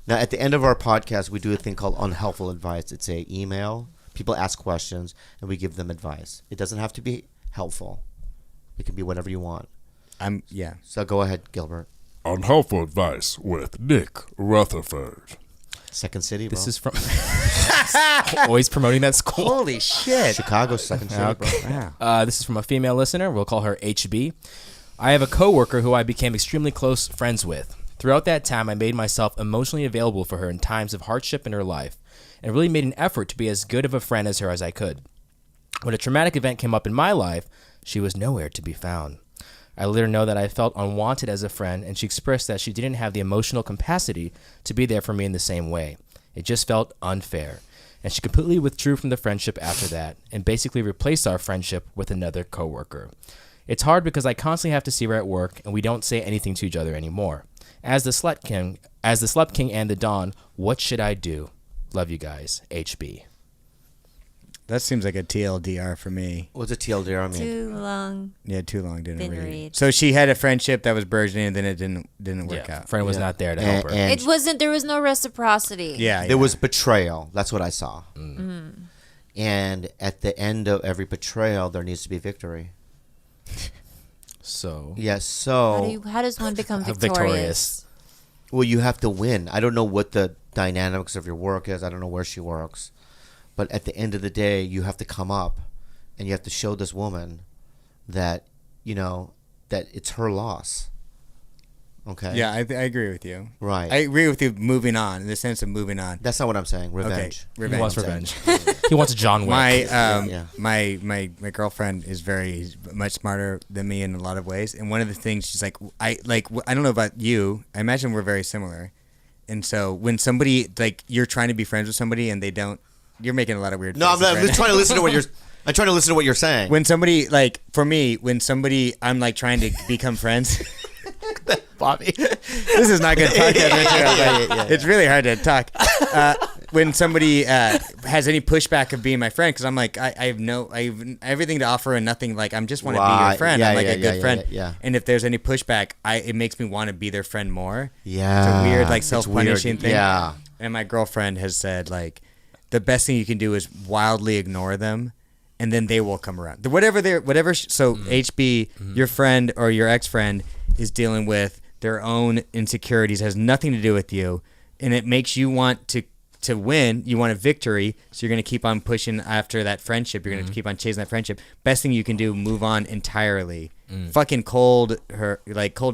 Now, at the end of our podcast, we do a thing called Unhelpful Advice. It's a email. People ask questions, and we give them advice. It doesn't have to be helpful. It can be whatever you want. So go ahead, Gilbert. Unhelpful Advice with Nick Rutherford. Second City, bro. This is from... Always promoting that school. Holy shit. Chicago, Second City, bro. Wow. This is from a female listener. We'll call her HB. I have a coworker who I became extremely close friends with. Throughout that time, I made myself emotionally available for her in times of hardship in her life, and really made an effort to be as good of a friend as her as I could. When a traumatic event came up in my life, she was nowhere to be found. I let her know that I felt unwanted as a friend, and she expressed that she didn't have the emotional capacity to be there for me in the same way. It just felt unfair, and she completely withdrew from the friendship after that, and basically replaced our friendship with another coworker. It's hard because I constantly have to see her at work, and we don't say anything to each other anymore. As the Slut King and the Don, what should I do? Love you guys, HB. That seems like a TLDR for me. What's a TLDR mean? Too long. Yeah, too long didn't read. read. So she had a friendship that was burgeoning, and then it didn't work out. Friend was not there to help her. And There was no reciprocity. Yeah, there was betrayal. That's what I saw. And at the end of every betrayal, there needs to be victory. So Yes, so... How does one become victorious? Well, you have to win. I don't know what the dynamics of your work is. I don't know where she works. But at the end of the day, you have to come up and you have to show this woman that, that it's her loss. Okay? Yeah, I agree with you. Right. I agree with you moving on, in the sense of moving on. That's not what I'm saying. Revenge. Okay. he wants revenge. He wants John Wick. My girlfriend is very much smarter than me in a lot of ways, and one of the things she's like, I don't know about you. I imagine we're very similar, and so when somebody you're trying to be friends with somebody and they don't, you're making a lot of weird. No, I'm just trying to listen to what you're. I'm trying to listen to what you're saying. When somebody I'm trying to become friends. Bobby. This is not good podcast material. It's really hard to talk. When somebody has any pushback of being my friend, because I'm like, I have everything to offer and nothing. Like, I just want to be your friend. I'm like a good friend. Yeah. And if there's any pushback, it makes me want to be their friend more. Yeah. It's a weird, self-punishing thing. Yeah. And my girlfriend has said, the best thing you can do is wildly ignore them, and then they will come around. HB, your friend or your ex-friend is dealing with their own insecurities, has nothing to do with you, and it makes you want to win. You want a victory, so you're going to keep on pushing after that friendship. You're going to keep on chasing that friendship. Best thing you can do, move on entirely. Fucking cold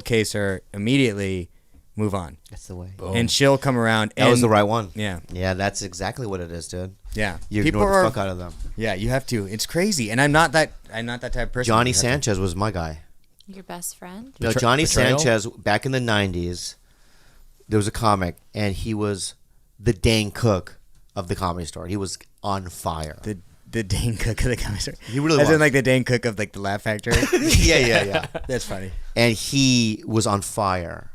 case her immediately, move on. That's the way. Boom. And she'll come around. That was the right one. Yeah. Yeah, that's exactly what it is, dude. Yeah. You ignore the fuck out of them. Yeah, you have to. It's crazy. And I'm not that type of person. Johnny Sanchez was my guy. Your best friend? No, Johnny Betrayal? Sanchez, back in the 90s, there was a comic, and he was the Dane Cook of the Comedy Store. He was on fire. The Dane Cook of the Comedy Store. He really As was. in the Dane Cook of the Laugh Factory. Yeah. That's funny. And he was on fire.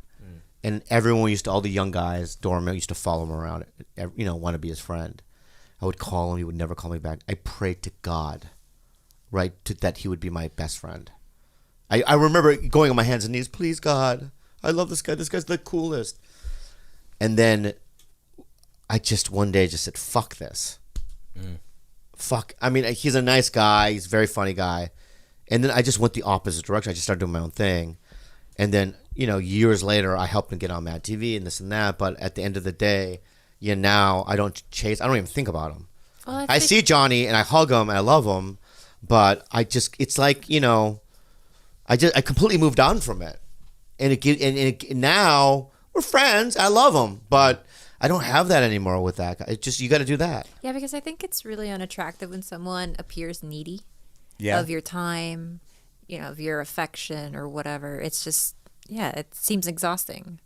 And everyone all the young guys, doormen, used to follow him around, want to be his friend. I would call him. He would never call me back. I prayed to God, that he would be my best friend. I remember going on my hands and knees, please, God, I love this guy. This guy's the coolest. And then I just one day just said, fuck this. Fuck. I mean, he's a nice guy. He's a very funny guy. And then I just went the opposite direction. I just started doing my own thing. And then, years later, I helped him get on Mad TV and this and that. But at the end of the day, now I don't even think about him. Well, I see Johnny and I hug him and I love him. But it's like, I completely moved on from it. And now we're friends. I love him. But I don't have that anymore with that guy. It's just, you got to do that. Yeah, because I think it's really unattractive when someone appears needy Yeah. of your time, of your affection or whatever. It's just, it seems exhausting.